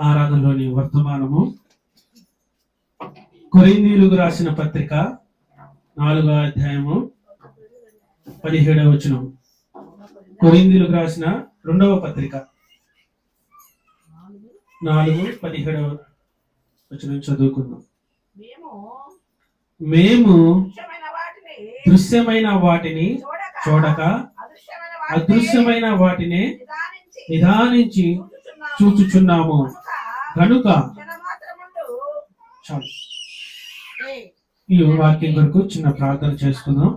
ఆరాధనలోని వర్తమానము కొరింథీయులకు రాసిన పత్రిక 4వ అధ్యాయము 17వ వచనం. కొరింథీయులకు రాసిన 2వ పత్రిక 4:17 వచనం చదువుకుందాం. మేము దృశ్యమైన వాటిని చూడక అదృశ్యమైన వాటిని నిదానించి చూచుచున్నాము కనుక చాలు. ఈ వాక్యం కొరకు చిన్న ప్రార్థన చేసుకుందాం.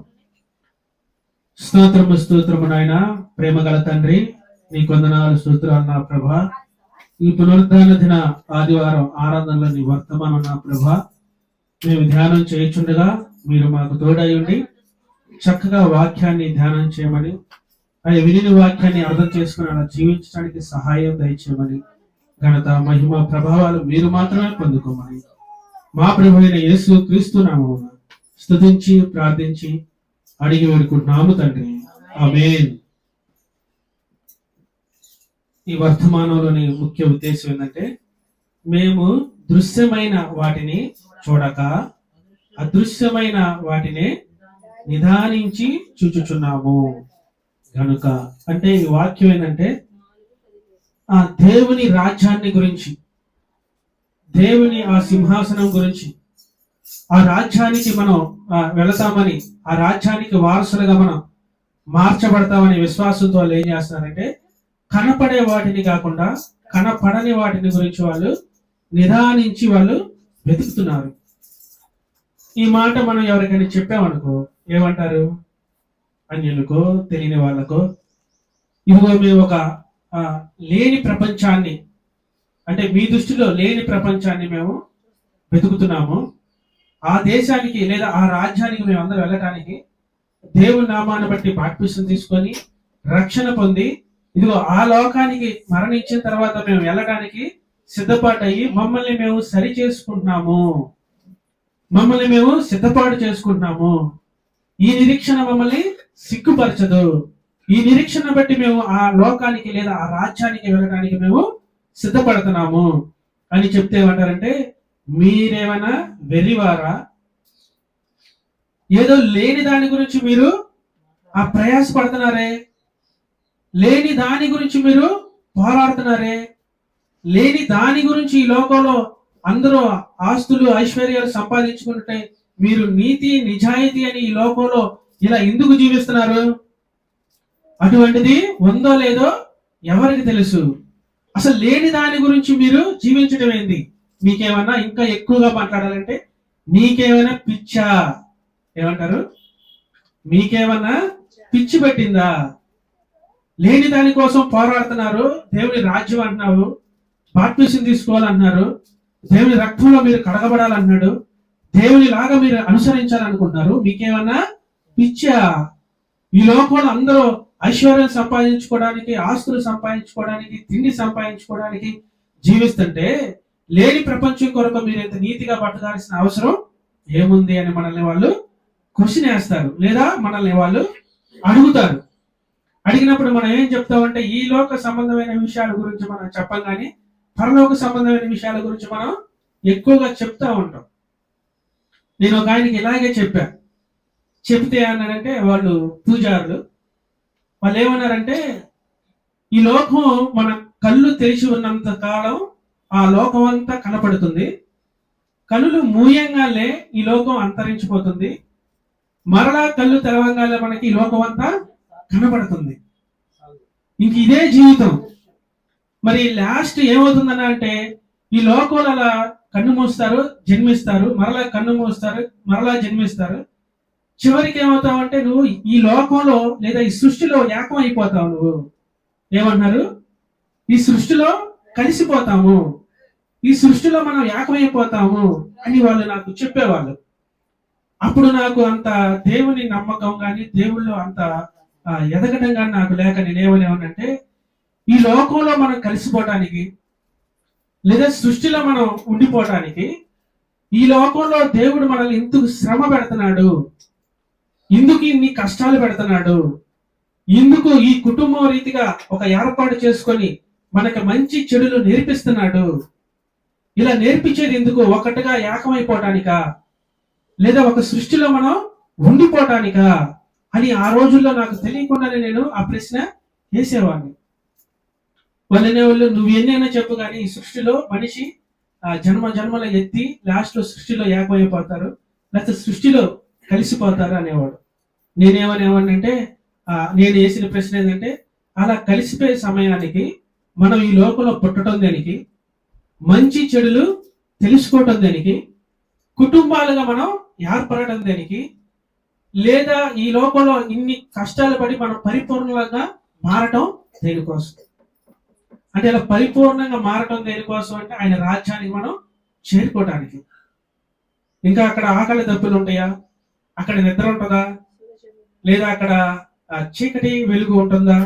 స్తోత్రము నాయన, ప్రేమ గల తండ్రి, నీ కొందనాలు స్తోత్రాలు నా ప్రభా. ఈ పునరుద్ధాన దిన ఆదివారం ఆరాధనలో నీ వర్తమానం నా ప్రభా మేము ధ్యానం చేయుచుండగా మీరు మాకు తోడై ఉండి చక్కగా వాక్యాన్ని ధ్యానం చేయమని, అది విని వాక్యాన్ని అర్థం చేసుకుని అలా జీవించడానికి సహాయం దయచేయమని, ఘనత మహిమ ప్రభావాలు మీరు మాత్రమే పొందుకోమని మా ప్రభు అయిన యేసు క్రీస్తు నామమున స్తుతించి ప్రార్థించి అడిగి వేడుకుంటున్నాము తండ్రి, ఆమేన్. ఈ వర్తమానంలోని ముఖ్య ఉద్దేశం ఏంటంటే, మేము దృశ్యమైన వాటిని చూడక అదృశ్యమైన వాటిని నిదానించి చూచుచున్నాము కనుక. అంటే ఈ వాక్యం ఏంటంటే, ఆ దేవుని రాజ్యాన్ని గురించి, దేవుని ఆ సింహాసనం గురించి, ఆ రాజ్యానికి మనం వెళతామని, ఆ రాజ్యానికి వారసులుగా మనం మార్చబడతామని విశ్వాసంతో వాళ్ళు ఏం చేస్తున్నారంటే, కనపడే వాటిని కాకుండా కనపడని వాటిని గురించి వాళ్ళు నిదానించి వాళ్ళు వెతుకుతున్నారు. ఈ మాట మనం ఎవరికైనా చెప్పామనుకో ఏమంటారు? అన్యులకో తెలియని వాళ్ళకో, ఇదిగో మేము ఒక లేని ప్రపంచాన్ని, అంటే మీ దృష్టిలో లేని ప్రపంచాన్ని మేము వెతుకుతున్నాము, ఆ దేశానికి లేదా ఆ రాజ్యానికి మేము అందరూ వెళ్ళటానికి దేవుని నామాన్ని బట్టి బాప్తిసం తీసుకొని రక్షణ పొంది, ఇదిగో ఆ లోకానికి మరణించిన తర్వాత మేము వెళ్ళడానికి సిద్ధపాటు అయ్యి మమ్మల్ని మేము సరి చేసుకుంటున్నాము, మమ్మల్ని మేము సిద్ధపాటు చేసుకుంటున్నాము. ఈ నిరీక్షణ మమ్మల్ని సిగ్గుపరచదు. ఈ నిరీక్షణ బట్టి మేము ఆ లోకానికి లేదా ఆ రాజ్యానికి వెళ్ళడానికి మేము సిద్ధపడుతున్నాము అని చెప్తే ఏమంటారంటే, మీరేమైనా వెర్రివారా? ఏదో లేని దాని గురించి మీరు ఆ ప్రయాసపడుతున్నారే, లేని దాని గురించి మీరు పోరాడుతున్నారే, లేని దాని గురించి ఈ లోకంలో అందరూ ఆస్తులు ఐశ్వర్యాలు సంపాదించుకుంటే మీరు నీతి నిజాయితీ అని ఈ లోకంలో ఇలా ఎందుకు జీవిస్తున్నారు? అటువంటిది ఉందో లేదో ఎవరికి తెలుసు? అసలు లేని దాని గురించి మీరు జీవించడం ఏంది? మీకేమన్నా ఇంకా ఎక్కువగా మాట్లాడాలంటే, నీకేమైనా పిచ్చా? ఏమంటారు? మీకేమన్నా పిచ్చి పెట్టిందా? లేని దాని కోసం పోరాడుతున్నారు. దేవుని రాజ్యం అంటున్నావు, బాప్తిసం తీసుకోవాలన్నారు, దేవుని రక్తంలో మీరు కడగబడాలన్నాడు, దేవుని లాగా మీరు అనుసరించాలనుకుంటున్నారు. మీకేమన్నా పిచ్చా? ఈ లోకంలో అందరూ ఐశ్వర్యం సంపాదించుకోవడానికి, ఆస్తులు సంపాదించుకోవడానికి, తిండి సంపాదించుకోవడానికి జీవిస్తుంటే లేని ప్రపంచం కొరకు మీరు ఎంత నీతిగా పట్టదాల్సిన అవసరం ఏముంది అని మనల్ని వాళ్ళు క్వశ్చన్ వేస్తారు, లేదా మనల్ని వాళ్ళు అడుగుతారు. అడిగినప్పుడు మనం ఏం చెప్తామంటే, ఈ లోక సంబంధమైన విషయాల గురించి మనం చెప్పం, కానీ పరలోక సంబంధమైన విషయాల గురించి మనం ఎక్కువగా చెప్తా ఉంటాం. నేను ఒక ఆయనకి ఇలాగే చెప్తే అన్నారంటే, వాళ్ళు పూజారులు వాళ్ళు ఏమన్నారంటే, ఈ లోకం మన కళ్ళు తెరిచి ఉన్నంత కాలం ఆ లోకం అంతా కనపడుతుంది, కళ్ళు మూయంగానే ఈ లోకం అంతరించిపోతుంది, మరలా కళ్ళు తెరవంగానే మనకి ఈ లోకం అంతా కనపడుతుంది. ఇంక ఇదే జీవితం. మరి లాస్ట్ ఏమవుతుందన్న అంటే, ఈ లోకంలో అలా కన్ను మూస్తారు, జన్మిస్తారు, మరలా కన్ను మూస్తారు, మరలా జన్మిస్తారు. చివరికి ఏమవుతావంటే, నువ్వు ఈ లోకంలో లేదా ఈ సృష్టిలో ఏకం అయిపోతావు. నువ్వు ఏమంటున్నారు? ఈ సృష్టిలో కలిసిపోతాము, ఈ సృష్టిలో మనం ఏకమైపోతాము అని వాళ్ళు నాకు చెప్పేవాళ్ళు. అప్పుడు నాకు అంత దేవుని నమ్మకం కానీ దేవుళ్ళు అంత ఎదగడం కానీ నాకు లేక నేనేమనేమనంటే, ఈ లోకంలో మనం కలిసిపోవటానికి లేదా సృష్టిలో మనం ఉండిపోవటానికి ఈ లోకంలో దేవుడు మనల్ని ఎందుకు శ్రమ పెడుతున్నాడు, ఎందుకు ఇన్ని కష్టాలు పెడుతున్నాడు, ఎందుకు ఈ కుటుంబం రీతిగా ఒక ఏర్పాటు చేసుకొని మనకి మంచి చెడులు నేర్పిస్తున్నాడు. ఇలా నేర్పించేది ఎందుకు? ఒకటిగా ఏకమైపోవటానికా, లేదా ఒక సృష్టిలో మనం ఉండిపోవటానికా అని ఆ రోజుల్లో నాకు తెలియకుండానే నేను ఆ ప్రశ్న వేసేవాడిని. వాళ్ళు అనేవాళ్ళు, నువ్వు ఎన్నైనా చెప్పు కానీ ఈ సృష్టిలో మనిషి జన్మ జన్మల ఎత్తి లాస్ట్ లో సృష్టిలో ఏకమైపోతారు, లేకపోతే సృష్టిలో కలిసిపోతారు అనేవాడు. నేనేమనేవాడినంటే, నేను వేసిన ప్రశ్న ఏంటంటే, అలా కలిసిపోయే సమయానికి మనం ఈ లోకంలో పుట్టడం దేనికి, మంచి చెడులు తెలుసుకోవటం దేనికి, కుటుంబాలుగా మనం ఏర్పడటం దేనికి, లేదా ఈ లోకంలో ఇన్ని కష్టాలు పడి మనం పరిపూర్ణంగా మారటం దేనికోసం? అంటే ఇలా పరిపూర్ణంగా మారటం దేనికోసం అంటే ఆయన రాజ్యానికి మనం చేరుకోవటానికి. ఇంకా అక్కడ ఆకలి దప్పులు ఉంటాయా, అక్కడ నిద్ర ఉంటుందా, లేదా అక్కడ చీకటి వెలుగు ఉంటుందా?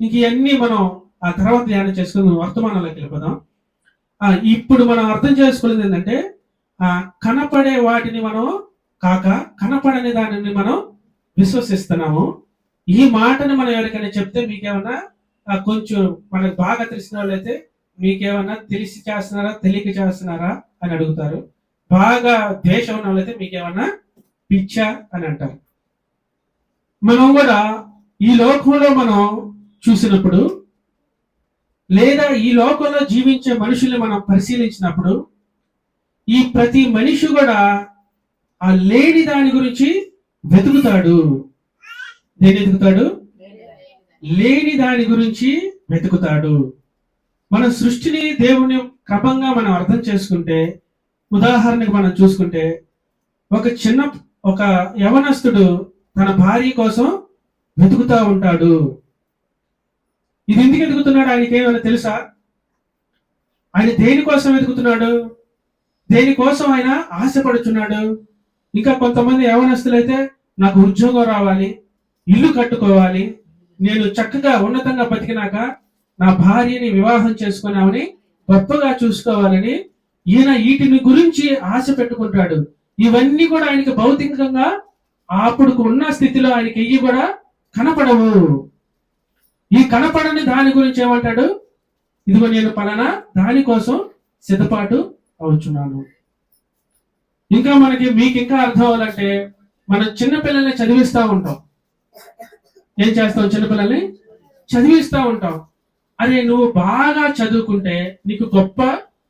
ఇంక ఇవన్నీ మనం ఆ తర్వాత ధ్యానం చేసుకుని వర్తమానంలోకి వెళ్ళిపోదాం. ఇప్పుడు మనం అర్థం చేసుకునేది ఏంటంటే, కనపడే వాటిని మనం కాక కనపడని దానిని మనం విశ్వసిస్తున్నాము. ఈ మాటను మనం ఎవరికైనా చెప్తే మీకేమన్నా కొంచెం మనకు బాగా తెలిసిన వాళ్ళు అయితే మీకేమన్నా తెలిసి చేస్తున్నారా తెలియక చేస్తున్నారా అని అడుగుతారు. బాగా ద్వేషం ఉన్న వాళ్ళైతే మీకేమన్నా పిచ్చా అని అంటారు. మనం కూడా ఈ లోకంలో మనం చూసినప్పుడు, లేదా ఈ లోకంలో జీవించే మనుషుల్ని మనం పరిశీలించినప్పుడు, ఈ ప్రతి మనిషి కూడా ఆ లేని దాని గురించి వెతుకుతాడు. దేని వెతుకుతాడు? లేని దాని గురించి వెతుకుతాడు. మన సృష్టిని దేవుని క్రమంగా మనం అర్థం చేసుకుంటే, ఉదాహరణకు మనం చూసుకుంటే, ఒక యవనస్తుడు తన భార్య కోసం వెతుకుతా ఉంటాడు. ఇది ఎందుకు వెతుకుతున్నాడు? ఆయనకి ఏమైనా తెలుసా? ఆయన దేనికోసం వెతుకుతున్నాడు? దేనికోసం ఆయన ఆశపడుచున్నాడు? ఇంకా కొంతమంది యవనస్తులు అయితే, నాకు ఉద్యోగం రావాలి, ఇల్లు కట్టుకోవాలి, నేను చక్కగా ఉన్నతంగా బతికినాక నా భార్యని వివాహం చేసుకున్నామని గొప్పగా చూసుకోవాలని ఈయన వీటిని గురించి ఆశ పెట్టుకుంటాడు. ఇవన్నీ కూడా ఆయనకి భౌతికంగా అప్పుడు ఉన్న స్థితిలో ఆయనకి ఇవి కూడా కనపడవు. ఈ కనపడని దాని గురించి ఏమంటాడు? ఇదిగో నేను పలానా దానికోసం సిద్ధపాటు అవుతున్నాను. ఇంకా మీకు ఇంకా అర్థం అవ్వాలంటే, మనం చిన్నపిల్లల్ని చదివిస్తూ ఉంటాం. ఏం చేస్తాం? చిన్నపిల్లల్ని చదివిస్తూ ఉంటాం. అరే నువ్వు బాగా చదువుకుంటే నీకు గొప్ప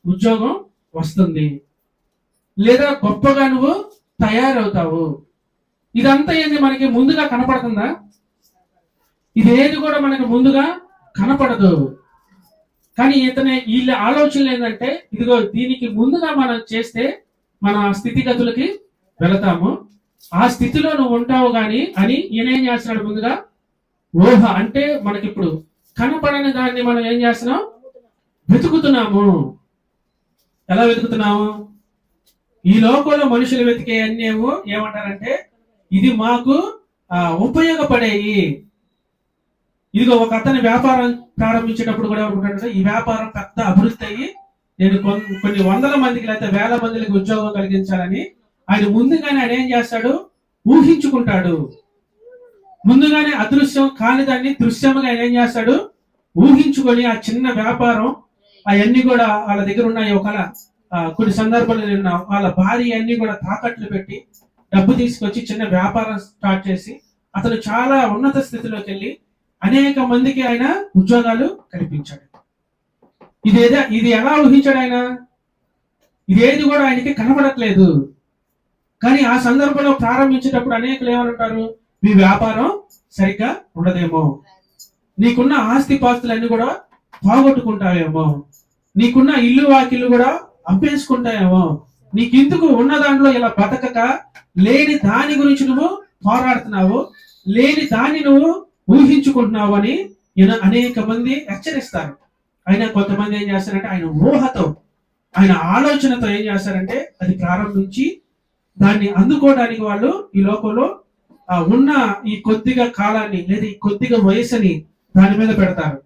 ఉద్యోగం వస్తుంది, లేదా గొప్పగా నువ్వు తయారవుతావు. ఇదంతా ఏంది మనకి ముందుగా కనపడుతుందా? ఇదేది కూడా మనకి ముందుగా కనపడదు. కానీ వీళ్ళ ఆలోచనలు ఏంటంటే, ఇదిగో దీనికి ముందుగా మనం చేస్తే మన స్థితిగతులకి వెళతాము, ఆ స్థితిలో నువ్వు ఉంటావు గాని అని ఈయన ఏం చేస్తున్నాడు? ముందుగా ఊహ. అంటే మనకిప్పుడు కనపడని దాన్ని మనం ఏం చేస్తున్నాం? వెతుకుతున్నాము. ఎలా వెతుకుతున్నాము? ఈ లోకంలో మనుషులు వెతికే అన్ని ఏమంటారంటే, ఇది మాకు ఉపయోగపడేవి. ఇదిగో ఒక అతని వ్యాపారం ప్రారంభించేటప్పుడు కూడా ఏమనుకుంటాడంటే, ఈ వ్యాపారం పెద్ద అభివృద్ధి అయ్యి నేను కొన్ని వందల మందికి లేకపోతే వేల మందికి ఉద్యోగం కలిగించాలని ఆయన ముందుగానే ఆయన ఏం చేస్తాడు? ఊహించుకుంటాడు. ముందుగానే అదృశ్యం కాని దాన్ని దృశ్యంగా ఆయన ఏం చేస్తాడు? ఊహించుకొని ఆ చిన్న వ్యాపారం అవన్నీ కూడా వాళ్ళ దగ్గర ఉన్నాయి. ఒకవేళ కొన్ని సందర్భాలు నిన్న వాళ్ళ భార్య అన్ని కూడా తాకట్లు పెట్టి డబ్బు తీసుకొచ్చి చిన్న వ్యాపారం స్టార్ట్ చేసి అతను చాలా ఉన్నత స్థితిలోకి వెళ్ళి అనేక మందికి ఆయన ఉద్యోగాలు కల్పించాడు. ఇది ఎలా ఊహించాడు ఆయన? ఇదేది కూడా ఆయనకి కనబడట్లేదు. కానీ ఆ సందర్భంలో ప్రారంభించేటప్పుడు అనేకులు ఏమంటారు? మీ వ్యాపారం సరిగ్గా ఉండదేమో, నీకున్న ఆస్తి పాస్తులన్నీ కూడా పోగొట్టుకుంటావేమో, నీకున్న ఇల్లు వాకిళ్ళు కూడా అమ్మేసుకుంటాయేమో, నీకెందుకు ఉన్న దాంట్లో ఇలా బతకక లేని దాని గురించి నువ్వు పోరాడుతున్నావు, లేని దాన్ని నువ్వు ఊహించుకుంటున్నావు అని అనేక మంది హెచ్చరిస్తారు. అయినా కొంతమంది ఏం చేస్తారంటే, ఆయన ఊహతో ఆయన ఆలోచనతో ఏం చేస్తారంటే అది ప్రారంభించి దాన్ని అందుకోవడానికి వాళ్ళు ఈ లోకంలో ఉన్న ఈ కొద్దిగా కాలాన్ని లేదా ఈ కొద్దిగా వయసుని దాని మీద పెడతారు.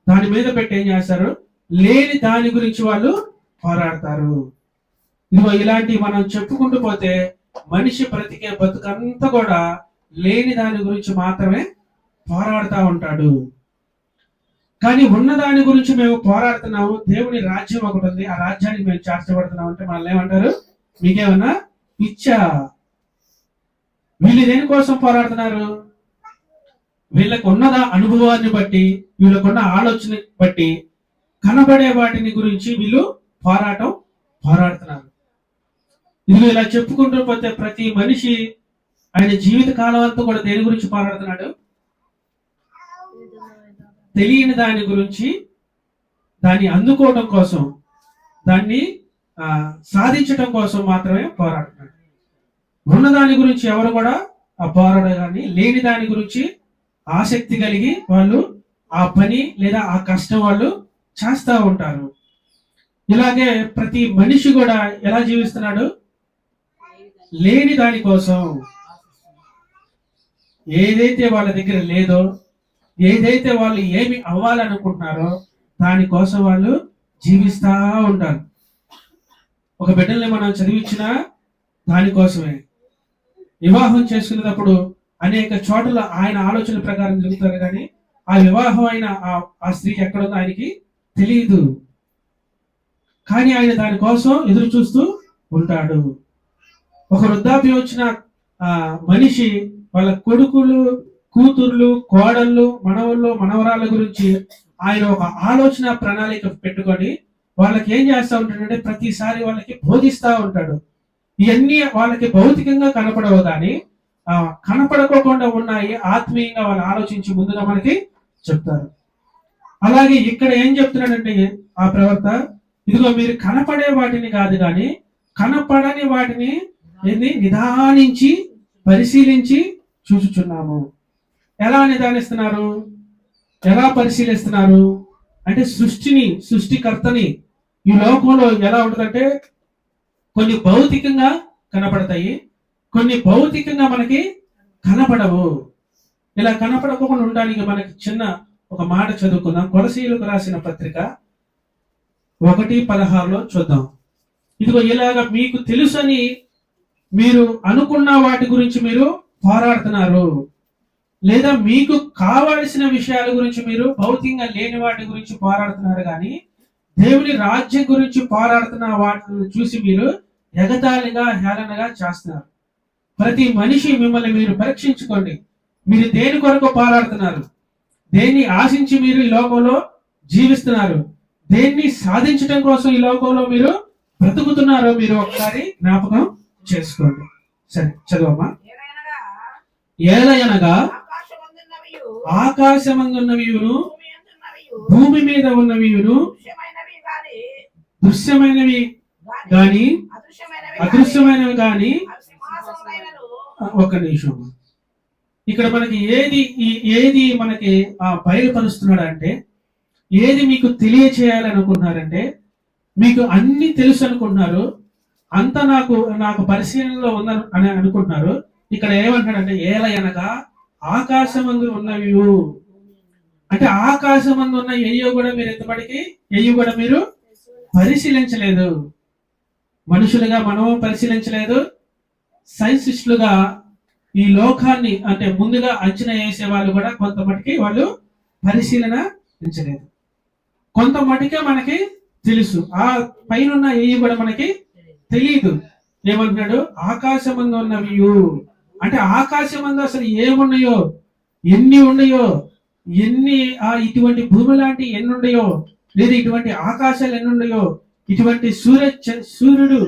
దాని మీద పెట్టి ఏం చేస్తారు? లేని దాని గురించి వాళ్ళు పోరాడతారు. ఇదిగో ఇలాంటివి మనం చెప్పుకుంటూ పోతే మనిషి బ్రతికే బతుకంతా కూడా లేని దాని గురించి మాత్రమే పోరాడుతూ ఉంటాడు. కానీ ఉన్న దాని గురించి మేము పోరాడుతున్నాము. దేవుని రాజ్యం ఒకటి ఉంది, ఆ రాజ్యానికి మేము చేర్చబడుతున్నాం అంటే మనల్ని ఏమంటారు? మీకేమన్నా పిచ్చా? వీళ్ళు దేనికోసం పోరాడుతున్నారు? వీళ్ళకు ఉన్నదా అనుభవాన్ని బట్టి, వీళ్ళకున్న ఆలోచన బట్టి కనబడే వాటిని గురించి వీళ్ళు పోరాడుతున్నారు. ఇది ఇలా చెప్పుకుంటూ పోతే ప్రతి మనిషి ఆయన జీవిత కాలం అంతా కూడా దేని గురించి పోరాడుతున్నాడు? తెలియని దాని గురించి, దాన్ని అందుకోవడం కోసం, దాన్ని సాధించడం కోసం మాత్రమే పోరాడుతున్నాడు. ఉన్న దాని గురించి ఎవరు కూడా పోరాడరు, కానీ లేని దాని గురించి ఆసక్తి కలిగి వాళ్ళు ఆ పని లేదా ఆ కష్టం వాళ్ళు చేస్తూ ఉంటారు. ఇలాగే ప్రతి మనిషి కూడా ఎలా జీవిస్తున్నాడు? లేని దాని కోసం, ఏదైతే వాళ్ళ దగ్గర లేదో, ఏదైతే వాళ్ళు ఏమి అవ్వాలనుకుంటున్నారో దానికోసం వాళ్ళు జీవిస్తూ ఉంటారు. ఒక బిడ్డల్ని మనం చదివించిన దానికోసమే. వివాహం చేసుకునేటప్పుడు అనేక చోట్ల ఆయన ఆలోచన ప్రకారం జరుగుతారు, కానీ ఆ వివాహం అయిన ఆ స్త్రీకి ఎక్కడుందో ఆయనకి తెలియదు. కానీ ఆయన దానికోసం ఎదురు చూస్తూ ఉంటాడు. ఒక వృద్ధాప్యం వచ్చిన మనిషి వాళ్ళ కొడుకులు, కూతుర్లు, కోడళ్ళు, మనవళ్ళు, మనవరాళ్ళ గురించి ఆయన ఒక ఆలోచన ప్రణాళిక పెట్టుకొని వాళ్ళకి ఏం చేస్తూ ఉంటాడంటే ప్రతిసారి వాళ్ళకి బోధిస్తూ ఉంటాడు. ఇవన్నీ వాళ్ళకి భౌతికంగా కనపడవు, కానీ కనపడకోకుండా ఉన్నాయి, ఆత్మీయంగా వాళ్ళు ఆలోచించి ముందుగా మనకి చెప్తారు. అలాగే ఇక్కడ ఏం చెప్తున్నాడంటే ఆ ప్రవక్త, ఇదిగో మీరు కనపడే వాటిని కాదు కానీ కనపడని వాటిని నిదానించి పరిశీలించి చూచుచున్నాము. ఎలా నిదానిస్తున్నారు? ఎలా పరిశీలిస్తున్నారు అంటే సృష్టికర్తని ఈ లోకంలో ఎలా ఉంటుందంటే కొన్ని భౌతికంగా కనపడతాయి, కొన్ని భౌతికంగా మనకి కనపడవు. ఇలా కనపడకుండా ఉండడానికి మనకి చిన్న ఒక మాట చదువుకుందాం. కొలసీయులకు రాసిన పత్రిక 1:16 చూద్దాం. ఇదిగో ఇలాగా మీకు తెలుసని మీరు అనుకున్న వాటి గురించి మీరు పోరాడుతున్నారు, లేదా మీకు కావలసిన విషయాల గురించి మీరు భౌతికంగా లేని వాటి గురించి పోరాడుతున్నారు, కానీ దేవుని రాజ్యం గురించి పోరాడుతున్న వాటిని చూసి మీరు ఎగతాళిగా హేళనగా చేస్తున్నారు. ప్రతి మనిషి మిమ్మల్ని మీరు పరీక్షించుకోండి. మీరు దేని కొరకు పోరాడుతున్నారు? దేన్ని ఆశించి మీరు ఈ లోకంలో జీవిస్తున్నారు? దేన్ని సాధించడం కోసం ఈ లోకంలో మీరు బ్రతుకుతున్నారో మీరు ఒకసారి జ్ఞాపకం చేసుకోండి. సరే చదవమ్మా. ఏలయనగా ఆకాశమందున్నవియును భూమి మీద ఉన్నవియును దృశ్యమైనవి గాని అదృశ్యమైనవి గాని. ఒక్క నిమిషం. ఇక్కడ మనకి ఏది మనకి బయలుపరుస్తున్నాడు అంటే, ఏది మీకు తెలియచేయాలనుకుంటున్నారంటే, మీకు అన్ని తెలుసు అనుకుంటున్నారు, అంత నాకు పరిశీలనలో ఉందని అని అనుకుంటున్నారు. ఇక్కడ ఏమంటాడంటే ఏలయనగా ఆకాశమందు ఉన్నవి అంటే ఆకాశమందు ఉన్న ఎయ్యో కూడా మీరు ఎంతపటికి ఎయ్యో కూడా మీరు పరిశీలించలేదు. మనుషులుగా మనము పరిశీలించలేదు, సైన్సిస్టులుగా ఈ లోకాన్ని అంటే ముందుగా అంచనా వేసే వాళ్ళు కూడా కొంతమటికి వాళ్ళు పరిశీలించలేదు. కొంత మటుకే మనకి తెలుసు, ఆ పైన ఏవి కూడా మనకి తెలియదు. ఏమంటున్నాడు? ఆకాశమందు ఉన్నవి అంటే ఆకాశమందు అసలు ఏమున్నాయో, ఎన్ని ఉన్నాయో, ఇటువంటి భూమి లాంటి ఎన్ని ఉన్నాయో, లేదా ఇటువంటి ఆకాశాలు ఎన్ని ఉన్నాయో, ఇటువంటి సూర్యుడు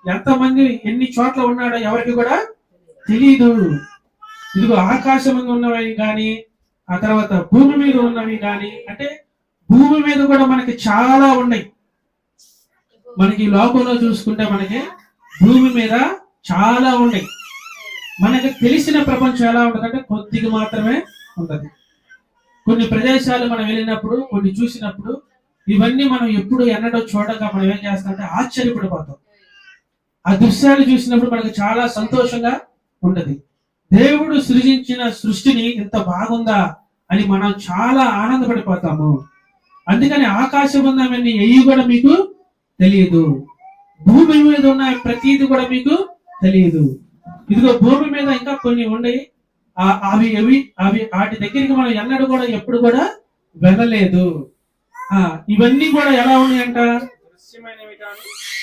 ఎంతమంది ఎన్ని చోట్ల ఉన్నాడో ఎవరికి కూడా తెలియదు. ఇదిగో ఆకాశమందు ఉన్నవి కానీ, ఆ తర్వాత భూమి మీద ఉన్నవి కానీ, అంటే భూమి మీద కూడా మనకి చాలా ఉన్నాయి. మనకి లోకంలో చూసుకుంటే మనకి భూమి మీద చాలా ఉన్నాయి. మనకి తెలిసిన ప్రపంచం ఎలా ఉంటుందంటే కొద్దిగా మాత్రమే ఉంటుంది. కొన్ని ప్రదేశాలు మనం వెళ్ళినప్పుడు, కొన్ని చూసినప్పుడు, ఇవన్నీ మనం ఎప్పుడు ఎన్నడో చూడగా మనం ఏం చేస్తామంటే ఆశ్చర్యపడిపోతాం. ఆ దృశ్యాలు చూసినప్పుడు మనకు చాలా సంతోషంగా ఉంటది. దేవుడు సృజించిన సృష్టిని ఇంత బాగుందా అని మనం చాలా ఆనందపడిపోతాము. అందుకని ఆకాశబంధమని ఎయ్యి కూడా మీకు తెలియదు, భూమి మీద ఉన్న ప్రతీది కూడా మీకు తెలియదు. ఇదిగో భూమి మీద ఇంకా కొన్ని ఉన్నాయి, అవి వాటి దగ్గరికి మనం ఎన్నడూ కూడా ఎప్పుడు కూడా వెళ్ళలేదు. ఇవన్నీ కూడా ఎలా ఉన్నాయంట?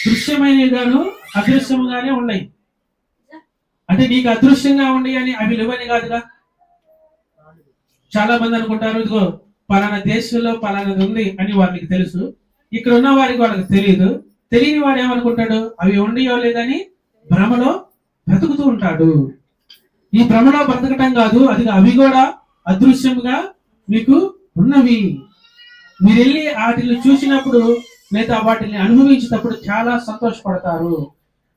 దృశ్యమైనవి గాను అదృశ్యముగానే ఉన్నాయి. అంటే నీకు అదృశ్యంగా ఉండి అని అవి లేవని కాదుగా. చాలా మంది అనుకుంటారు ఇదిగో పలానా దేశంలో పలానాది ఉంది అని వాళ్ళకి తెలుసు, ఇక్కడ ఉన్న వారికి వాళ్ళకి తెలియదు. తెలియని వాడు ఏమనుకుంటాడు, అవి ఉండయో లేదని భ్రమలో బ్రతుకుతూ ఉంటాడు. ఈ భ్రమలో బ్రతకటం కాదు, అది అవి కూడా అదృశ్యంగా మీకు ఉన్నవి. మీరు వెళ్ళి వాటిని చూసినప్పుడు లేదా వాటిని అనుభవించినప్పుడు చాలా సంతోషపడతారు.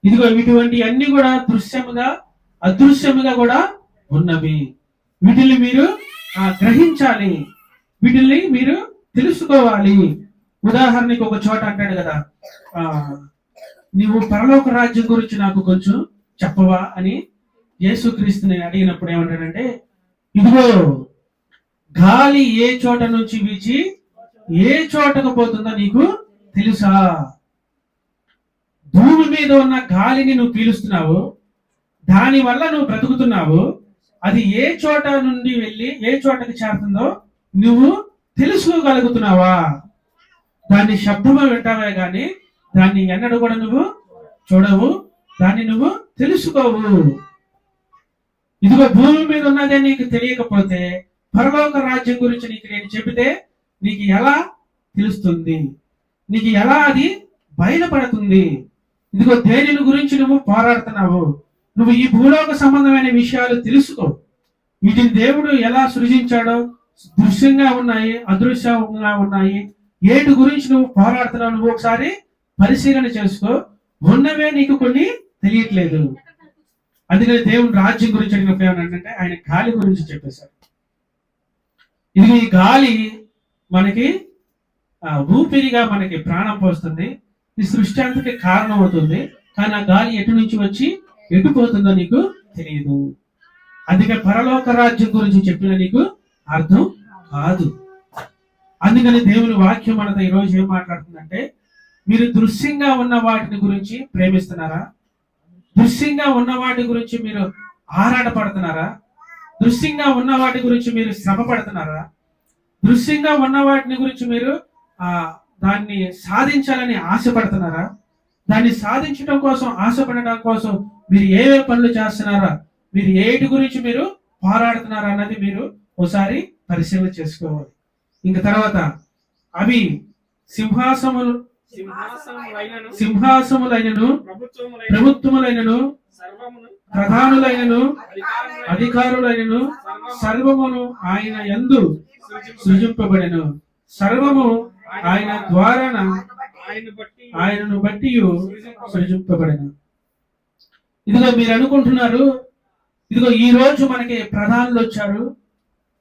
ఇదిగో ఇటువంటి అన్ని కూడా దృశ్యముగా అదృశ్యముగా కూడా ఉన్నవి. వీటిని మీరు గ్రహించాలి, వీటిని మీరు తెలుసుకోవాలి. ఉదాహరణకి ఒక చోట అంటాడు కదా, నీవు పరలోక రాజ్యం గురించి నాకు కొంచెం చెప్పవా అని యేసుక్రీస్తుని అడిగినప్పుడు ఏమంటాడంటే, ఇదిగో గాలి ఏ చోట నుంచి వీచి ఏ చోటకు పోతుందో నీకు తెలుసా? భూమి మీద ఉన్న గాలిని నువ్వు పీలుస్తున్నావు, దాని వల్ల నువ్వు బ్రతుకుతున్నావు. అది ఏ చోట నుండి వెళ్ళి ఏ చోటకి చేరుతుందో నువ్వు తెలుసుకోగలుగుతున్నావా? దాన్ని శబ్దము వింటావే గాని దాన్ని ఎన్నడూ కూడా నువ్వు చూడవు, దాన్ని నువ్వు తెలుసుకోవు. ఇదిగో భూమి మీద ఉన్నదే నీకు తెలియకపోతే పరలోక రాజ్యం గురించి నీకు నేను చెబితే నీకు ఎలా తెలుస్తుంది? నీకు ఎలా అది బయలుపడుతుంది? ఇదిగో దేనిని గురించి నువ్వు పోరాడుతున్నావు? నువ్వు ఈ భూలోక సంబంధమైన విషయాలు తెలుసుకో. వీటిని దేవుడు ఎలా సృజించాడో దృశ్యంగా ఉన్నాయి, అదృశ్యంగా ఉన్నాయి. ఏటి గురించి నువ్వు పోరాడుతున్నావు నువ్వు ఒకసారి పరిశీలన చేసుకో. ఉన్నవే నీకు కొన్ని తెలియట్లేదు. అందుకని దేవుడు రాజ్యం గురించి అడిగినప్పుడు ఏమనంటే ఆయన గాలి గురించి చెప్పేశాడు. ఇది ఈ గాలి మనకి ఊపిరిగా మనకి ప్రాణం పోస్తుంది, ఈ సృష్టి అంతకి కారణం అవుతుంది. కానీ ఆ గాలి ఎటు నుంచి వచ్చి ఎటు పోతుందో నీకు తెలియదు. అందుకే పరలోక రాజ్యం గురించి చెప్పిన నీకు అర్థం కాదు. అందుకని దేవుని వాక్యం మనతో ఈరోజు ఏం మాట్లాడుతుందంటే, మీరు దృశ్యంగా ఉన్న వాటిని గురించి ప్రేమిస్తున్నారా? దృశ్యంగా ఉన్న వాటి గురించి మీరు ఆరాటపడుతున్నారా? దృశ్యంగా ఉన్న వాటి గురించి మీరు శ్రమ పడుతున్నారా? దృశ్యంగా ఉన్న వాటిని గురించి మీరు దాన్ని సాధించాలని ఆశపడుతున్నారా? దాన్ని సాధించడం కోసం ఆశపడటం కోసం మీరు ఏవే పనులు చేస్తున్నారా? మీరు ఏటి గురించి మీరు పోరాడుతున్నారా అన్నది మీరు ఒకసారి పరిశీలన చేసుకోవాలి. ఇంకా తర్వాత అవి సింహాసములైనను ప్రభుత్వములైనను ప్రధానులైనను అధికారులైనను సర్వమును ఆయన యందు సృజింపబడెను. సర్వము ఆయన ద్వారా ఆయనను బట్టి సృజింపబడెను. ఇదిగో మీరు అనుకుంటున్నారు, ఇదిగో ఈ రోజు మనకి ప్రధానులు వచ్చారు,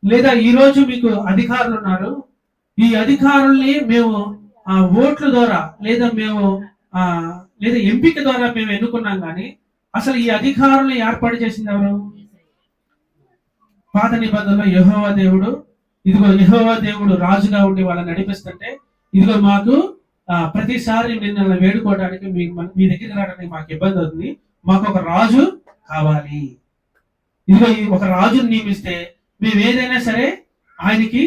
లేదా ఈ రోజు మీకు అధికారులు ఉన్నారు. ఈ అధికారుల్ని మేము ఓట్ల ద్వారా లేదా లేదా ఎంపిక ద్వారా మేము ఎన్నుకున్నాం. కానీ అసలు ఈ అధికారుల్ని ఏర్పాటు చేసింది ఎవరు? పాత నిబంధనలో యెహోవా దేవుడు. ఇదిగో యెహోవా దేవుడు రాజుగా ఉండి వాళ్ళని నడిపిస్తుంటే, ఇదిగో మాకు ప్రతిసారి నిన్న వేడుకోవడానికి మీ దగ్గరికి రావడానికి మాకు ఇబ్బంది అవుతుంది, మాకు ఒక రాజు కావాలి. ఇదిగో ఒక రాజుని నియమిస్తే మేము ఏదైనా సరే ఆయనకి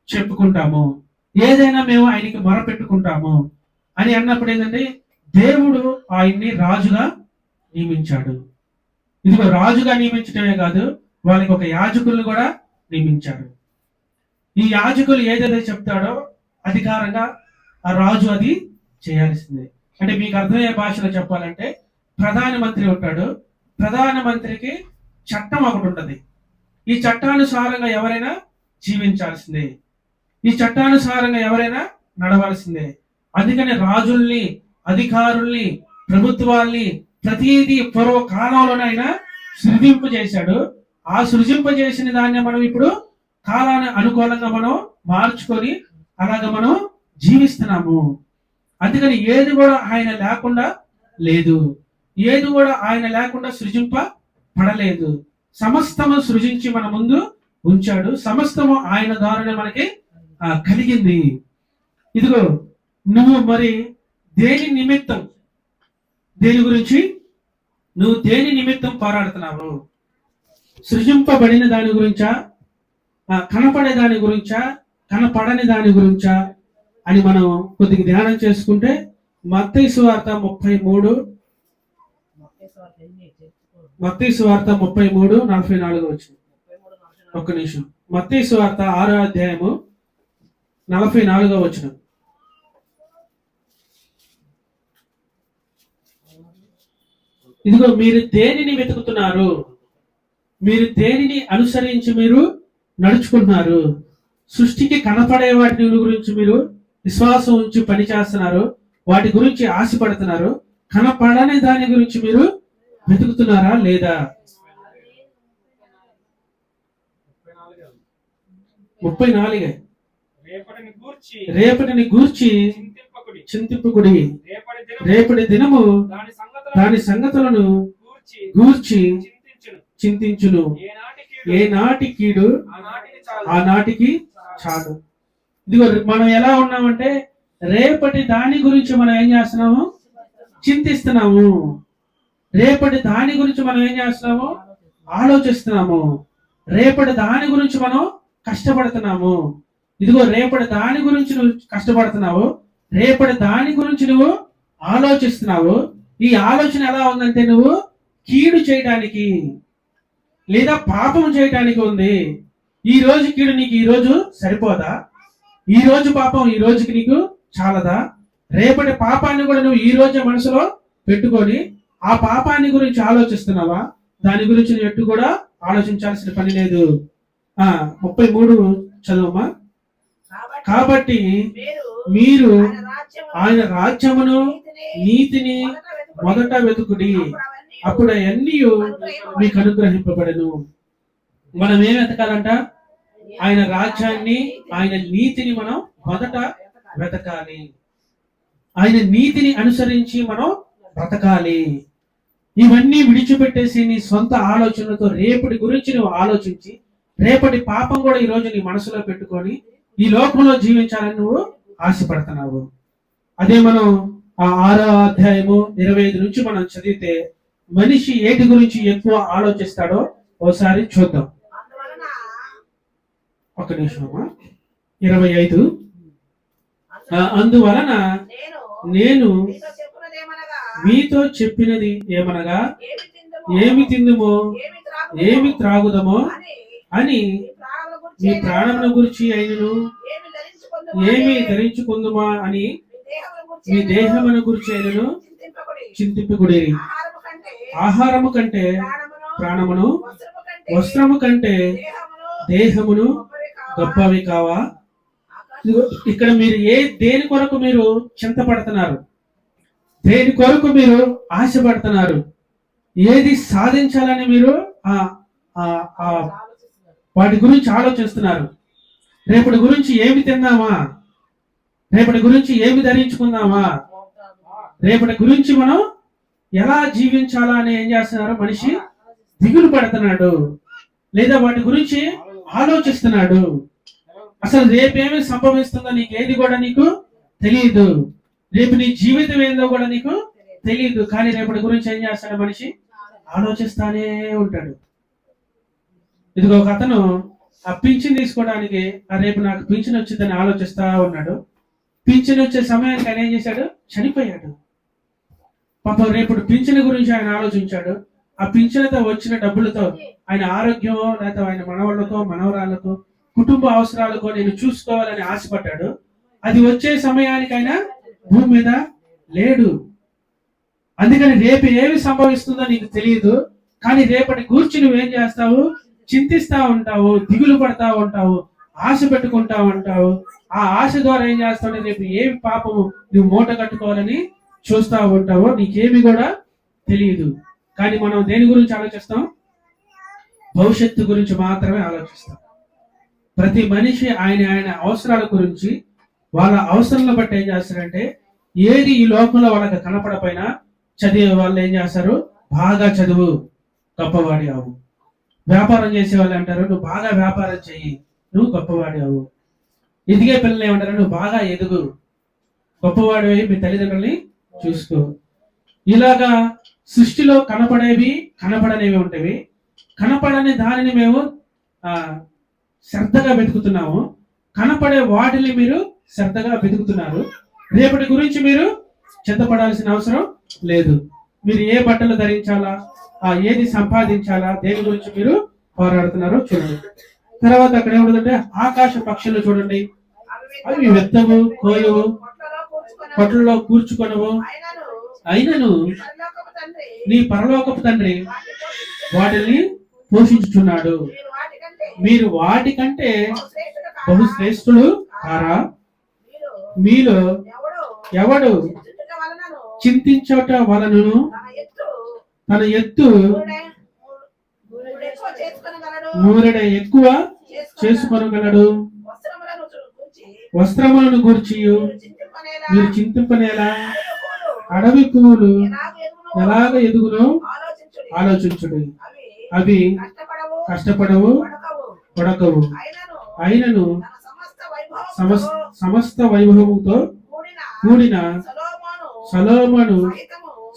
చెప్పుకుంటాము, ఏదైనా మేము ఆయనకి మొరపెట్టుకుంటాము అని అన్నప్పుడు ఏంటంటే దేవుడు ఆయన్ని రాజుగా నియమించాడు. ఇదిగో రాజుగా నియమించడమే కాదు, వాళ్ళకి ఒక యాజకుల్ని కూడా నియమించాడు. ఈ యాజకులు ఏదైతే చెప్తాడో అధికారంగా ఆ రాజు అది చేయాల్సిందే. అంటే మీకు అర్థమయ్యే భాషలో చెప్పాలంటే, ప్రధానమంత్రి ఉంటాడు, ప్రధానమంత్రికి చట్టం ఒకటి ఉంటుంది. ఈ చట్టానుసారంగా ఎవరైనా జీవించాల్సిందే, ఈ చట్టానుసారంగా ఎవరైనా నడవాల్సిందే. అందుకని రాజుల్ని, అధికారుల్ని, ప్రభుత్వాల్ని ప్రతిదీ పూర్వకాలంలోనైనా సృజింపజేశాడు. ఆ సృజింపజేసిన దాన్ని మనం ఇప్పుడు కాలాన్ని అనుకూలంగా మనం మార్చుకొని అలాగ మనం జీవిస్తున్నాము. అందుకని ఏది కూడా ఆయన లేకుండా లేదు, ఏది కూడా ఆయన లేకుండా సృజింపబడలేదు. సమస్తము సృజించి మన ముందు ఉంచాడు, సమస్తము ఆయన ద్వారానే మనకి కలిగింది. ఇదిగో నువ్వు మరి దేని నిమిత్తం, దేని గురించి నువ్వు దేని నిమిత్తం పోరాడుతున్నావు? సృజింపబడిన దాని గురించా, కనపడే దాని గురించా, కనపడని దాని గురించా అని మనం కొద్దిగా ధ్యానం చేసుకుంటే మత్తయి సువార్త 33 44 వచ్చింది. ఒక్క నిమిషం. మత్తయి సువార్త 6వ అధ్యాయము 44 వచ్చిన. ఇదిగో మీరు దేనిని వెతుకుతున్నారు, మీరు దేనిని అనుసరించి మీరు నడుచుకుంటున్నారు. సృష్టికి కనపడే వాటి గురించి మీరు విశ్వాసం ఉంచి పని చేస్తున్నారు, వాటి గురించి ఆశపడుతున్నారు. కనపడని దాని గురించి మీరు వెతుకుతున్నారా లేదా? 34 రేపటిని గూర్చి చింతింపుకుడి, రేపటి దినము దాని సంగతులను గూర్చి చింతించును. ఏ నాటి కీడు ఆ నాటికి చాలు. ఇదిగో మనం ఎలా ఉన్నామంటే రేపటి దాని గురించి మనం ఏం చేస్తున్నాము? చింతిస్తున్నాము. రేపటి దాని గురించి మనం ఏం చేస్తున్నాము? ఆలోచిస్తున్నాము. రేపటి దాని గురించి మనం కష్టపడుతున్నాము. ఇదిగో రేపటి దాని గురించి నువ్వు కష్టపడుతున్నావు, రేపటి దాని గురించి నువ్వు ఆలోచిస్తున్నావు. ఈ ఆలోచన ఎలా ఉందంటే నువ్వు కీడు చేయడానికి లేదా పాపం చేయడానికి ఉంది. ఈ రోజు కీడు నీకు ఈ రోజు సరిపోదా? ఈ రోజు పాపం ఈ రోజుకి నీకు చాలదా? రేపటి పాపాన్ని కూడా నువ్వు ఈ రోజే మనసులో పెట్టుకొని ఆ పాపాన్ని గురించి ఆలోచిస్తున్నావా? దాని గురించి నువ్వు ఎట్టు కూడా ఆలోచించాల్సిన పని లేదు. 33 చదువమ్మా. కాబట్టి మీరు ఆయన రాజ్యమును నీతిని మొదట వెతుకుడి, అప్పుడు అవన్నీ మీకు అనుగ్రహింపబడను. మనం ఏం వెతకాలంట? ఆయన రాజ్యాన్ని, ఆయన నీతిని మనం మొదట వెతకాలి. ఆయన నీతిని అనుసరించి మనం బ్రతకాలి. ఇవన్నీ విడిచిపెట్టేసి నీ సొంత ఆలోచనలతో రేపటి గురించి నువ్వు ఆలోచించి రేపటి పాపం కూడా ఈ రోజు నీ మనసులో పెట్టుకొని ఈ లోకంలో జీవించాలని నువ్వు ఆశపడుతున్నావు. అదే మనం ఆ 6వ అధ్యాయము 25 నుంచి మనం చదివితే మనిషి ఏటి గురించి ఎక్కువ ఆలోచిస్తాడో ఒకసారి చూద్దాం. ఒక నిమిషం. 25 అందువలన నేను మీతో చెప్పినది ఏమనగా ఏమి తిందుమో ఏమి త్రాగుదమో అని మీ ప్రాణముల గురించి అయినను ఏమి ధరించుకుందుమా అని మీ దేహముల గురించి అయినను చింతింపుకుడి. ఆహారము కంటే ప్రాణమును, వస్త్రము కంటే దేహమును గొప్పవి కావా? ఇక్కడ మీరు దేని కొరకు మీరు చింతపడుతున్నారు? దేని కొరకు మీరు ఆశపడుతున్నారు? ఏది సాధించాలని మీరు వాటి గురించి ఆలోచిస్తున్నారు? రేపటి గురించి ఏమి తిందామా? రేపటి గురించి ఏమి ధరించుకుందామా? రేపటి గురించి మనం ఎలా జీవించాలా అని ఏం చేస్తున్నారు? మనిషి దిగులు పడుతున్నాడు, లేదా వాటి గురించి ఆలోచిస్తున్నాడు. అసలు రేపేమి సంభవిస్తుందో నీకేది కూడా నీకు తెలియదు. రేపు నీ జీవితం ఏందో కూడా నీకు తెలియదు. కానీ రేపటి గురించి ఏం చేస్తాడు? మనిషి ఆలోచిస్తానే ఉంటాడు. ఇదిగో ఒక అతను ఆ పింఛన్ తీసుకోవడానికి రేపు నాకు పింఛన్ వచ్చిందని ఆలోచిస్తా ఉన్నాడు. పింఛన్ వచ్చే సమయానికి ఆయన ఏం చేశాడు? చనిపోయాడు. పాపం రేపు పింఛన్ గురించి ఆయన ఆలోచించాడు. ఆ పింఛన్తో వచ్చిన డబ్బులతో ఆయన ఆరోగ్యమో లేకపోతే ఆయన మనవాళ్ళకో మనవరాళ్ళకో కుటుంబ అవసరాలకో నేను చూసుకోవాలని ఆశపడ్డాడు. అది వచ్చే సమయానికి ఆయన భూమి మీద లేడు. అందుకని రేపు ఏమి సంభవిస్తుందో నీకు తెలియదు. కానీ రేపటి గూర్చి నువ్వేం చేస్తావు? చింతిస్తా ఉంటావు, దిగులు పడతా ఉంటావు, ఆశ పెట్టుకుంటా ఉంటావు. ఆ ఆశ ద్వారా ఏం చేస్తావు? రేపు ఏమి పాపము నువ్వు మూట కట్టుకోవాలని చూస్తా ఉంటావో నీకేమి కూడా తెలియదు. కానీ మనం దేని గురించి ఆలోచిస్తాం? భవిష్యత్తు గురించి మాత్రమే ఆలోచిస్తాం. ప్రతి మనిషి ఆయన అవసరాల గురించి, వాళ్ళ అవసరాలను బట్టి ఏం చేస్తారంటే ఏది ఈ లోకంలో వాళ్ళకి కనపడపోయినా చదివే వాళ్ళు ఏం చేస్తారు? బాగా చదువు, గొప్పవాడి అవు. వ్యాపారం చేసే వాళ్ళు అంటారు నువ్వు బాగా వ్యాపారం చెయ్యి, నువ్వు గొప్పవాడి అవు. ఎదిగే పిల్లలు ఏమంటారు? నువ్వు బాగా ఎదుగు, గొప్పవాడి అయి మీ తల్లిదండ్రుల్ని చూసుకో. ఇలాగా సృష్టిలో కనపడేవి కనపడనేవి ఉంటాయి. కనపడని దానిని మేము శ్రద్ధగా వెతుకుతున్నాము. కనపడే వాటిని మీరు శ్రద్ధగా వెతుకుతున్నారు. రేపటి గురించి మీరు చింతపడాల్సిన అవసరం లేదు. మీరు ఏ బట్టలు ధరించాలా, ఏది సంపాదించాలా, దేని గురించి మీరు పోరాడుతున్నారో చూడండి. తర్వాత అక్కడ ఏముంటుందంటే ఆకాశ పక్షులు చూడండి, అవి వెత్తవు, కోయవు, కొట్లలో కూర్చుకొనవు, అయినను నీ పరలోకపు తండ్రి వాటిని పోషించుచున్నాడు. మీరు వాటికంటే బహుశ్రేష్ఠులు కారా? మీలో ఎవడు చింతించట వలనను తన ఎత్తు మూరెడ ఎక్కువ చేసుకొనగలడు. వస్త్రములను గూర్చి మీరు చింతింపనేలా? అడవి పువ్వులు ఎలాగ ఎదుగునో ఆలోచించుడు. అవి కష్టపడవు, పడకవు, అయినను సమస్త వైభవముతో కూడిన సొలొమోను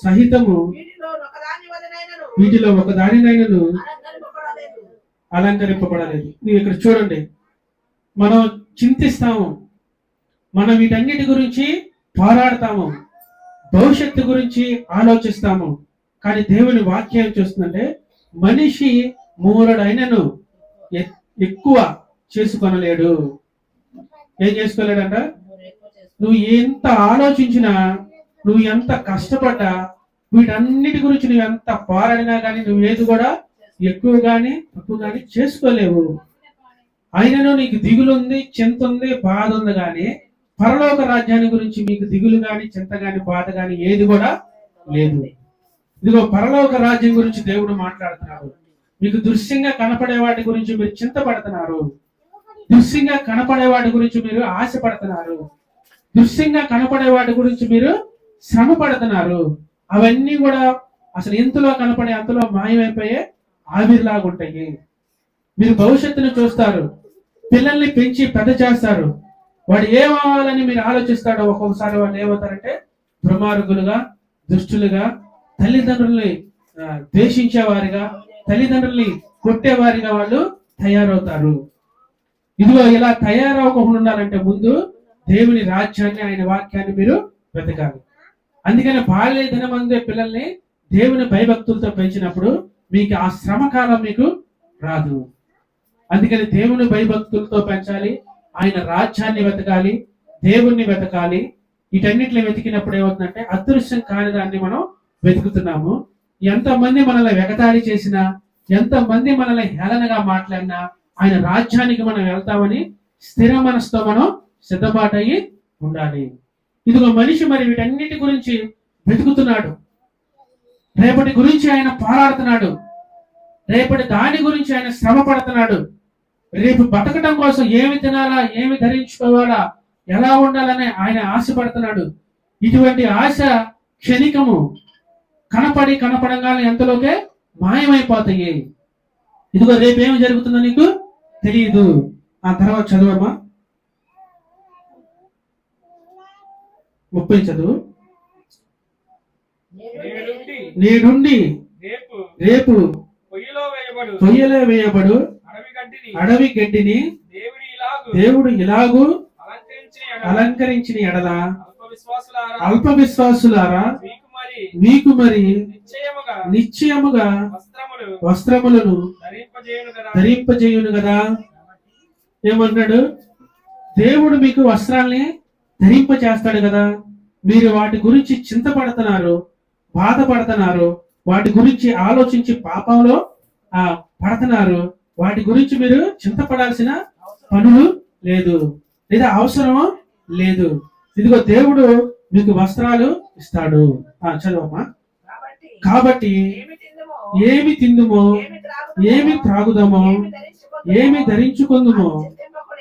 సహితము వీటిలో ఒక దానినైనను అలంకరింపబడలేదు. మీరు ఇక్కడ చూడండి, మనం చింతిస్తాము, మనం వీటన్నిటి గురించి పోరాడతాము, భవిష్యత్తు గురించి ఆలోచిస్తాము. కానీ దేవుని వాక్యం చూస్తుందంటే మనిషి మూరడైనను ఎక్కువ చేసుకొనలేడు. ఏం చేసుకోలేడంట? నువ్వు ఎంత ఆలోచించినా, నువ్వు ఎంత కష్టపడ్డా, వీటన్నిటి గురించి నువ్వు ఎంత పోరాడినా కానీ నువ్వు ఏది కూడా ఎక్కువ గాని తక్కువ గాని చేసుకోలేవు. అయినను నీకు దిగులు ఉంది, చింత ఉంది, బాధ ఉంది, కానీ పరలోక రాజ్యాన్ని గురించి మీకు దిగులు గాని, చింత గాని, బాధ గాని ఏది కూడా లేదు. ఇదిగో పరలోక రాజ్యం గురించి దేవుడు మాట్లాడుతున్నాడు. మీకు దృశ్యంగా కనపడే వాటి గురించి మీరు చింతపడుతున్నారు, దృశ్యంగా కనపడే వాటి గురించి మీరు ఆశపడుతున్నారు, దృశ్యంగా కనపడే వాటి గురించి మీరు శ్రమ పడుతున్నారు. అవన్నీ కూడా అసలు ఎంతలో కనపడే అంతలో మాయమైపోయే ఆవిరిలాగా ఉంటాయి. మీరు భవిష్యత్తును చూస్తారు, పిల్లల్ని పెంచి పెద్ద చేస్తారు, వాడు ఏమవ్వాలని మీరు ఆలోచిస్తాడో ఒక్కొక్కసారి వాళ్ళు ఏమవుతారంటే దుర్మార్గులుగా, దుష్టులుగా, తల్లిదండ్రుల్ని ద్వేషించేవారిగా, తల్లిదండ్రుల్ని కొట్టేవారిగా వాళ్ళు తయారవుతారు. ఇదిగో ఇలా తయారవకుండా ఉండాలంటే ముందు దేవుని రాజ్యాన్ని, ఆయన వాక్యాన్ని మీరు వెతకాలి. అందుకని బాల్య దినమందే పిల్లల్ని దేవుని భయభక్తులతో పెంచినప్పుడు మీకు ఆ శ్రమ కాలం మీకు రాదు. అందుకని దేవుని భయభక్తులతో పెంచాలి, ఆయన రాజ్యాన్ని వెతకాలి, దేవుణ్ణి వెతకాలి. వీటన్నిటిని వెతికినప్పుడు ఏమవుతుందంటే అదృశ్యం కాని దాన్ని మనం వెతుకుతున్నాము. ఎంతమంది మనల్ని వెగతాళి చేసినా, ఎంతమంది మనల్ని హేళనగా మాట్లాడినా ఆయన రాజ్యానికి మనం వెళ్తామని స్థిర మనసుతో మనం సిద్ధపాటయ్యి ఉండాలి. ఇదిగో మనిషి మరి వీటన్నిటి గురించి వెతుకుతున్నాడు, రేపటి గురించి ఆయన పోరాడుతున్నాడు, రేపటి దాని గురించి ఆయన శ్రమ పడుతున్నాడు, రేపు బతకటం కోసం ఏమి తినాలా, ఏమి ధరించుకోవాలా, ఎలా ఉండాలని ఆయన ఆశపడుతున్నాడు. ఇటువంటి ఆశ క్షణికము, కనపడంగానే ఎంతలోకే మాయమైపోతాయి. ఇదిగో రేపేమి జరుగుతుందో నీకు తెలియదు. ఆ తర్వాత చదువమ్మా, 30 చదువు. నేడుండి రేపు పొయ్యిలో వేయబడు అడవి గడ్డిని దేవుడు ఇలాగూ అలంకరించిన ఎడల అల్ప విశ్వాసులారా మీకు మరి నిశ్చయముగా వస్త్రములను ధరింపజేయును కదా. ఏమన్నాడు? దేవుడు మీకు వస్త్రాల్ని ధరింప చేస్తాడు కదా. మీరు వాటి గురించి చింతపడుతున్నారు, బాధపడుతున్నారు, వాటి గురించి ఆలోచించి పాపంలో పడుతున్నారు. వాటి గురించి మీరు చింతపడాల్సిన పనులు లేదు, లేదా అవసరమో లేదు. ఇదిగో దేవుడు మీకు వస్త్రాలు ఇస్తాడు. చదవమ్మా. కాబట్టి ఏమి తిందుమో, ఏమి త్రాగుదామో, ఏమి ధరించుకుందుమో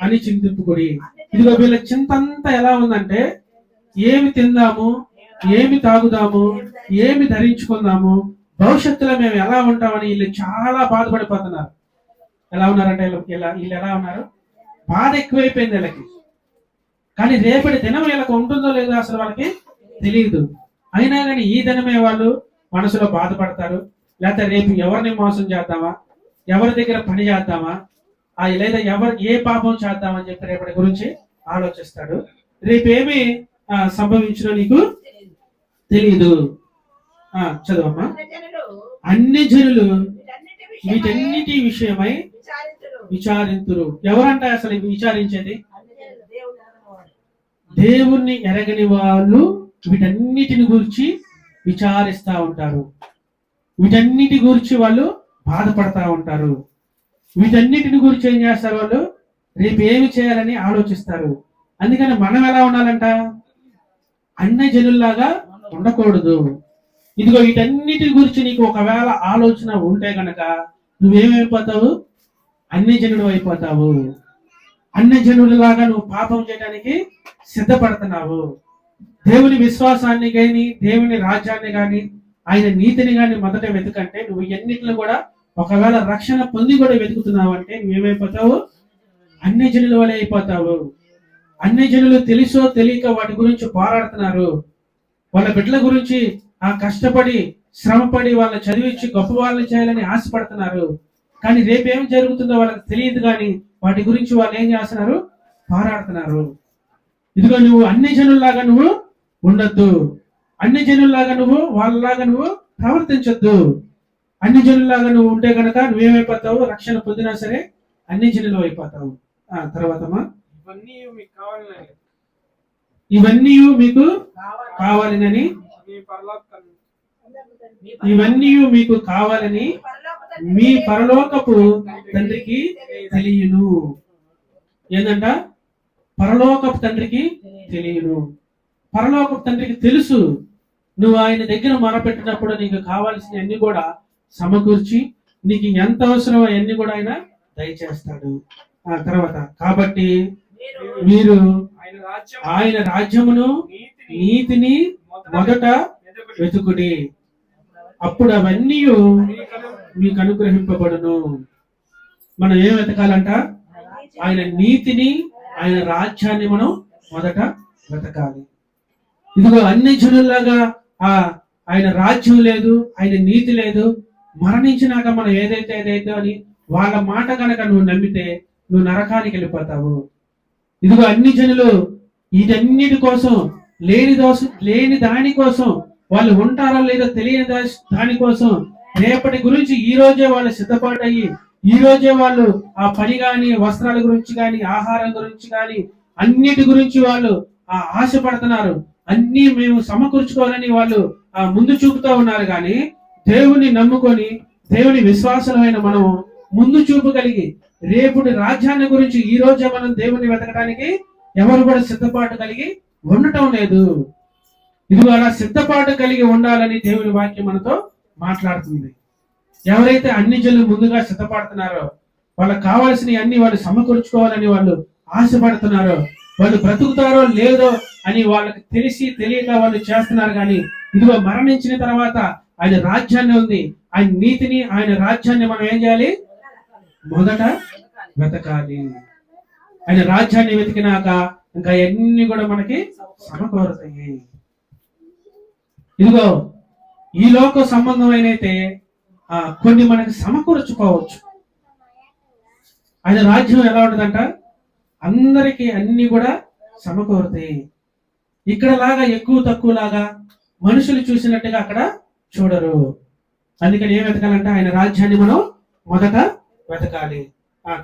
అని చింతింపుకొడి. ఇదిగో వీళ్ళ చింత అంతా ఎలా ఉందంటే ఏమి తిందాము, ఏమి తాగుదాము, ఏమి ధరించుకుందాము, భవిష్యత్తులో మేము ఎలా ఉంటామని వీళ్ళు చాలా బాధపడిపోతున్నారు. ఎలా ఉన్నారంటే వీళ్ళు ఎలా ఉన్నారు? బాధ ఎక్కువైపోయింది వీళ్ళకి. కానీ రేపటి దినం వీళ్ళకి ఉంటుందో లేదో అసలు వాళ్ళకి తెలియదు. అయినా కానీ ఈ దినమే వాళ్ళు మనసులో బాధపడతారు. లేకపోతే రేపు ఎవరిని మోసం చేద్దామా, ఎవరి దగ్గర పని చేద్దామా, లేదా ఎవరు ఏ పాపం చేద్దామని చెప్పి రేపటి గురించి ఆలోచిస్తాడు. రేపేమి సంభవించినో నీకు తెలియదు. చదవమ్మా. అన్ని జనులు వీటన్నిటి విషయమై విచారింతురు. ఎవరంట అసలు ఇవి విచారించేది? దేవుణ్ణి ఎరగని వాళ్ళు వీటన్నిటిని గురించి విచారిస్తా ఉంటారు. వీటన్నిటి గురించి వాళ్ళు బాధపడతా ఉంటారు. వీటన్నిటిని గురించి ఏం చేస్తారు? వాళ్ళు రేపు ఏమి చేయాలని ఆలోచిస్తారు. అందుకని మనం ఎలా ఉండాలంట? అన్ని జనుల్లాగా ఉండకూడదు. ఇదిగో వీటన్నిటి గురించి నీకు ఒకవేళ ఆలోచన ఉంటే గనక నువ్వేమైపోతావు? అన్ని జనులు అయిపోతావు. అన్ని జనులలాగా నువ్వు పాపం చేయడానికి సిద్ధపడుతున్నావు. దేవుని విశ్వాసాన్ని గాని, దేవుని రాజ్యాన్ని గాని, ఆయన నీతిని గాని మొదట వెతుకంటే నువ్వు ఎన్నిటిలో కూడా ఒకవేళ రక్షణ పొంది కూడా వెతుకుతున్నావు అంటే నువ్వేమైపోతావు? అన్ని జనుల వలె అయిపోతావు. అన్ని జనులు తెలుసో తెలియక వాటి గురించి పోరాడుతున్నారు. వాళ్ళ బిడ్డల గురించి కష్టపడి శ్రమపడి వాళ్ళ చదివించి గొప్ప వాళ్ళని చేయాలని ఆశపడుతున్నారు. కానీ రేపేం జరుగుతుందో వాళ్ళకి తెలియదు. కానీ వాటి గురించి వాళ్ళు ఏం చేస్తున్నారు? పోరాడుతున్నారు. ఇదిగో నువ్వు అన్ని జనుల్లాగా నువ్వు ఉండొద్దు. అన్ని జనుల్లాగా నువ్వు వాళ్ళలాగా నువ్వు ప్రవర్తించొద్దు. అన్ని జనుల్లాగా నువ్వు ఉంటే కనుక నువ్వేమైపోతావు? రక్షణ పొందినా సరే అన్ని జనులు అయిపోతావు. తర్వాతమ్మా, ఇవన్నీ మీకు కావాలని ఇవన్నీ మీకు కావాలని మీ పరలోకపు తండ్రికి తెలియను. ఏందంట? పరలోకపు తండ్రికి తెలియను. పరలోకపు తండ్రికి తెలుసు. నువ్వు ఆయన దగ్గర మొరపెట్టినప్పుడు నీకు కావాల్సిన అన్ని కూడా సమకూర్చి నీకు ఎంత అవసరం అవన్నీ కూడా ఆయన దయచేస్తాడు. తర్వాత కాబట్టి మీరు ఆయన రాజ్యమును నీతిని మొదట వెతుకుడి, అప్పుడు అవన్నీ మీకు అనుగ్రహింపబడును. మనం ఏం వెతకాలంట? ఆయన నీతిని, ఆయన రాజ్యాన్ని మనం మొదట వెతకాలి. ఇదిగో అన్ని జనుల్లాగా ఆయన రాజ్యం లేదు, ఆయన నీతి లేదు. మరణించినాక మనం ఏదైతే అని వాళ్ళ మాట కనుక నువ్వు నమ్మితే నువ్వు నరకానికి వెళ్ళిపోతావు. ఇదిగో అన్ని జనులు వీటన్నిటి కోసం లేని దాని కోసం వాళ్ళు ఉంటారో లేదో తెలియని దానికోసం రేపటి గురించి ఈ రోజే వాళ్ళు సిద్ధపడయ్యి ఈ రోజే వాళ్ళు ఆ పని గాని, వస్త్రాల గురించి గాని, ఆహారం గురించి గాని అన్నిటి గురించి వాళ్ళు ఆశపడుతున్నారు. అన్ని మేము సమకూర్చుకోవాలని వాళ్ళు ముందు చూపుతూ ఉన్నారు. కానీ దేవుని నమ్ముకొని దేవుని విశ్వాసమైన మనం ముందు చూపు కలిగి రేపుటి రాజ్యాన్ని గురించి ఈ రోజే మనం దేవుని వెతకడానికి ఎవరు కూడా సిద్ధపాటు కలిగి ఉండటం లేదు. ఇదిగో అలా సిద్ధపాటు కలిగి ఉండాలని దేవుని వాక్యం మనతో మాట్లాడుతుంది. ఎవరైతే అన్ని జనులు ముందుగా సిద్ధపడుతున్నారో, వాళ్ళకి కావాల్సినవి అన్ని వాళ్ళు సమకూర్చుకోవాలని వాళ్ళు ఆశపడుతున్నారో, వాళ్ళు బ్రతుకుతారో లేదో అని వాళ్ళకి తెలిసి తెలియక వాళ్ళు చేస్తున్నారు. కానీ ఇదిగో మరణించిన తర్వాత ఆయన రాజ్యాన్ని ఉంది, ఆయన నీతిని, ఆయన రాజ్యాన్ని మనం ఏం చేయాలి? మొదట వెతకాలి. ఆయన రాజ్యాన్ని వెతికినాక ఇంకా అన్ని కూడా మనకి సమకూరుతాయి. ఇదిగో ఈ లోక సంబంధమైనైతే కొన్ని మనకి సమకూర్చుకోవచ్చు. ఆయన రాజ్యం ఎలా ఉంటుందంట? అందరికీ అన్ని కూడా సమకూరుతాయి. ఇక్కడ లాగా ఎక్కువ తక్కువ లాగా మనుషులు చూసినట్టుగా అక్కడ చూడరు. అందుకని ఏం వెతకాలంటే ఆయన రాజ్యాన్ని మనం మొదట వెతకాలి.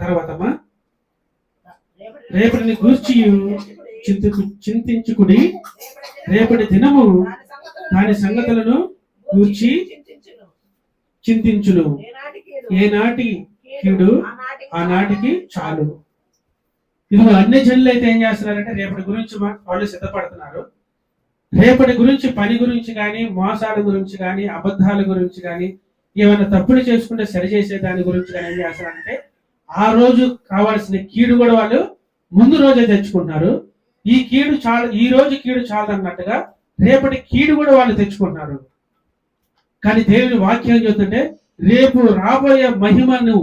తర్వాతమ్మా, రేపటిని గూర్చి చింతించుకుడి, రేపటి దినము దాని సంగతులను గూర్చి చింతించును. ఏనాటి కీడు ఆనాటికి చాలు. ఇదిగో అన్ని జనులు అయితే ఏం చేస్తున్నారంటే రేపటి గురించి వాళ్ళు సిద్ధపడుతున్నారు. రేపటి గురించి, పని గురించి కానీ, మోసాల గురించి కానీ, అబద్ధాల గురించి కానీ, ఏమైనా తప్పులు చేసుకుంటే సరిచేసే దాని గురించి కానీ ఏం చేస్తారంటే ఆ రోజు కావాల్సిన కీడు కూడా వాళ్ళు ముందు రోజే తెచ్చుకుంటున్నారు. ఈ రోజు కీడు చాలు అన్నట్టుగా రేపటి కీడు కూడా వాళ్ళు తెచ్చుకుంటున్నారు. కానీ దేవుని వాక్యం చెబుతుంటే రేపు రాబోయే మహిమను,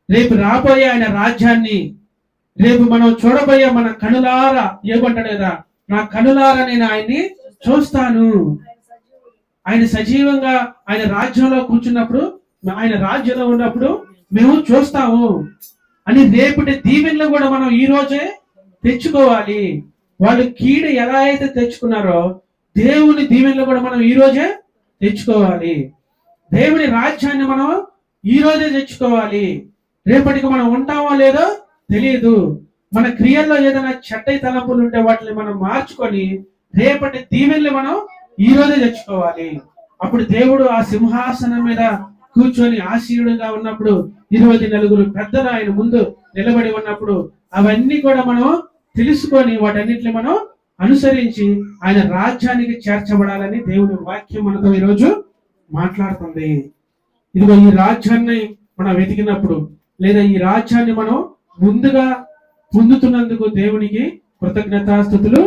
రేపు రాబోయే ఆయన రాజ్యాన్ని, రేపు మనం చూడబోయే మన కనులారా ఏమంటాడు కదా, నా కనులారా నేను ఆయన్ని చూస్తాను. ఆయన సజీవంగా ఆయన రాజ్యంలో కూర్చున్నప్పుడు, ఆయన రాజ్యంలో ఉన్నప్పుడు మేము చూస్తాము. అని రేపటి దీవెనలు కూడా మనం ఈ రోజే తెచ్చుకోవాలి. వాళ్ళు కీడు ఎలా అయితే తెచ్చుకున్నారో దేవుని దీవెనలు కూడా మనం ఈ రోజే తెచ్చుకోవాలి. దేవుని రాజ్యాన్ని మనం ఈ రోజే తెచ్చుకోవాలి. రేపటికి మనం ఉంటామో లేదో తెలియదు. మన క్రియల్లో ఏదైనా చెడ్డ తలంపులు ఉంటే వాటిని మనం మార్చుకొని రేపటి దీవెనలు మనం ఈ రోజే తెచ్చుకోవాలి. అప్పుడు దేవుడు ఆ సింహాసనం మీద కూర్చొని ఆసీనుడుగా ఉన్నప్పుడు 24 పెద్దలు ఆయన ముందు నిలబడి ఉన్నప్పుడు అవన్నీ కూడా మనం తెలుసుకొని వాటన్నిటిని మనం అనుసరించి ఆయన రాజ్యానికి చేర్చబడాలని దేవుని వాక్యం మనతో ఈరోజు మాట్లాడుతుంది. ఇదిగో ఈ రాజ్యాన్ని మనం వెతికినప్పుడు లేదా ఈ రాజ్యాన్ని మనం ముందుగా పొందుతున్నందుకు దేవునికి కృతజ్ఞతాస్తుతులు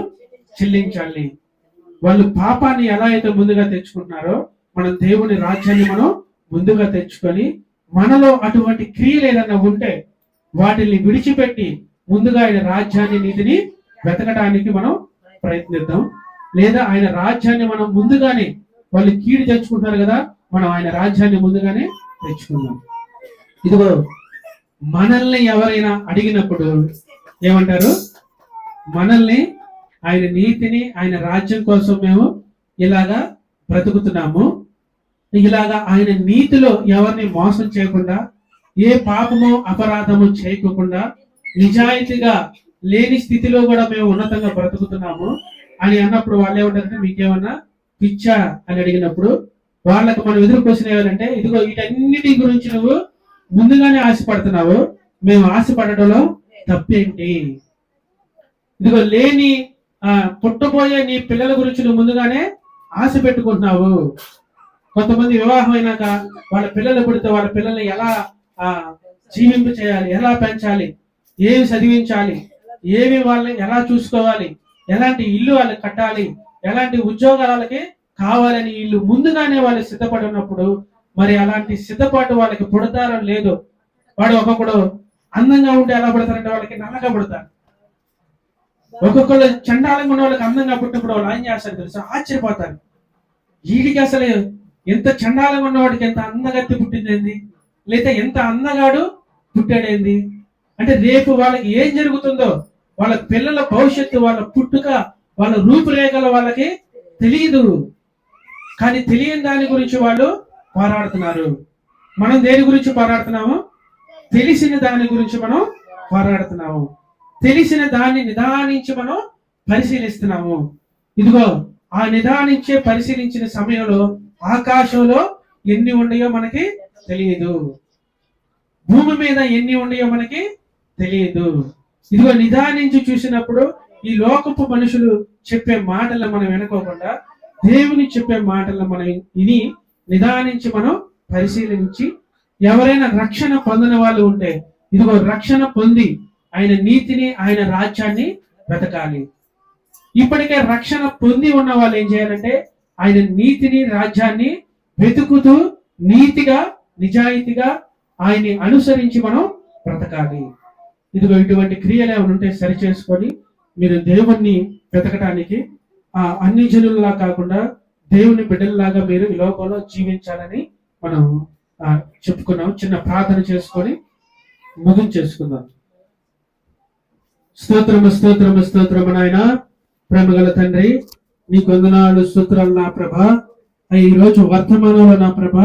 చెల్లించాలి. వాళ్ళు పాపాన్ని ఎలా అయితే ముందుగా తెచ్చుకుంటున్నారో మనం దేవుని రాజ్యాన్ని మనం ముందుగా తెచ్చుకొని మనలో అటువంటి క్రియలు ఏదన్నా ఉంటే వాటిని విడిచిపెట్టి ముందుగా ఆయన రాజ్యాన్ని నీతిని వెతకడానికి మనం ప్రయత్నిద్దాం. లేదా ఆయన రాజ్యాన్ని మనం ముందుగానే వాళ్ళు కీడు తెచ్చుకుంటారు కదా, మనం ఆయన రాజ్యాన్ని ముందుగానే తెచ్చుకుందాం. ఇదిగో మనల్ని ఎవరైనా అడిగినప్పుడు ఏమంటారు? మనల్ని ఆయన నీతిని ఆయన రాజ్యం కోసం మేము ఇలాగా బ్రతుకుతున్నాము, ఇలాగా ఆయన నీతిలో ఎవరిని మోసం చేయకుండా ఏ పాపము అపరాధము చేయకుండా నిజాయితీగా లేని స్థితిలో కూడా మేము ఉన్నతంగా బ్రతుకుతున్నాము అని అన్నప్పుడు వాళ్ళు ఏమంటారంటే మీకేమన్నా పిచ్చా అని అడిగినప్పుడు వాళ్ళకు మనం ఎదురు క్వశ్చన్ ఏమంటే ఇదిగో వీటన్నిటి గురించి నువ్వు ముందుగానే ఆశపడుతున్నావు, మేము ఆశపడటంలో తప్పేంటి? ఇదిగో లేని పుట్టబోయే నీ పిల్లల గురించి నువ్వు ముందుగానే ఆశ పెట్టుకుంటున్నావు. కొంతమంది వివాహం అయినాక వాళ్ళ పిల్లలు పుడితే వాళ్ళ పిల్లల్ని ఎలా జీవింప చేయాలి, ఎలా పెంచాలి, ఏమి చదివించాలి, ఏమి వాళ్ళని ఎలా చూసుకోవాలి, ఎలాంటి ఇల్లు వాళ్ళకి కట్టాలి, ఎలాంటి ఉద్యోగాలు వాళ్ళకి కావాలని ఇల్లు ముందుగానే వాళ్ళు సిద్ధపడి ఉన్నప్పుడు మరి అలాంటి సిద్ధపాటు వాళ్ళకి పుడతారో లేదో. వాడు ఒక్కొక్కడు అందంగా ఉంటే ఎలా పుడతారంటే వాళ్ళకి నల్లగా పుడతారు. ఒక్కొక్కరు చండాలంగా ఉన్న వాళ్ళకి అందంగా పుట్టినప్పుడు వాళ్ళు ఏం చేస్తారు తెలుసా? ఆశ్చర్యపోతారు. వీడికి అసలు ఎంత చండాలంగా ఉన్నవాడికి ఎంత అందగత్తి పుట్టిందేంది, లేదా ఎంత అందగాడు పుట్టాడేంది అంటే రేపు వాళ్ళకి ఏం జరుగుతుందో వాళ్ళ పిల్లల భవిష్యత్తు, వాళ్ళ పుట్టుక, వాళ్ళ రూపురేఖలు వాళ్ళకి తెలియదు. కానీ తెలియని దాని గురించి వాళ్ళు పోరాడుతున్నారు. మనం దేని గురించి పోరాడుతున్నాము? తెలిసిన దాని గురించి మనం పోరాడుతున్నాము. తెలిసిన దాన్ని నిదానించి మనం పరిశీలిస్తున్నాము. ఇదిగో ఆ నిదానించే పరిశీలించిన సమయంలో ఆకాశంలో ఎన్ని ఉన్నాయో మనకి తెలియదు, భూమి మీద ఎన్ని ఉన్నాయో మనకి తెలియదు. ఇదిగో నిదానించి చూసినప్పుడు ఈ లోకపు మనుషులు చెప్పే మాటలను మనం వినుకోకుండా దేవుని చెప్పే మాటలను మనం విని నిదానించి మనం పరిశీలించి ఎవరైనా రక్షణ పొందిన వాళ్ళు ఉంటే ఇదిగో రక్షణ పొంది ఆయన నీతిని ఆయన రాజ్యాన్ని వెతకాలి. ఇప్పటికే రక్షణ పొంది ఉన్న వాళ్ళు ఏం చేయాలంటే ఆయన నీతిని రాజ్యాన్ని వెతుకుతూ నీతిగా నిజాయితీగా ఆయన్ని అనుసరించి మనం బ్రతకాలి. ఇదిగో ఇటువంటి క్రియలు ఏమైనా ఉంటే సరి చేసుకొని మీరు దేవుణ్ణి వెతకటానికి అన్ని జనుల్లా కాకుండా దేవుని బిడ్డల్లాగా మీరు ఈ లోకంలో జీవించాలని మనం చెప్పుకున్నాం. చిన్న ప్రార్థన చేసుకొని ముగించేసుకుందాం. స్తోత్రము స్తోత్రము స్తోత్రము నాయన, ప్రేమగల తండ్రి, నీకు వందనాలు స్తోత్రాలు నా ప్రభ. ఈ రోజు వర్తమానంలో నా ప్రభ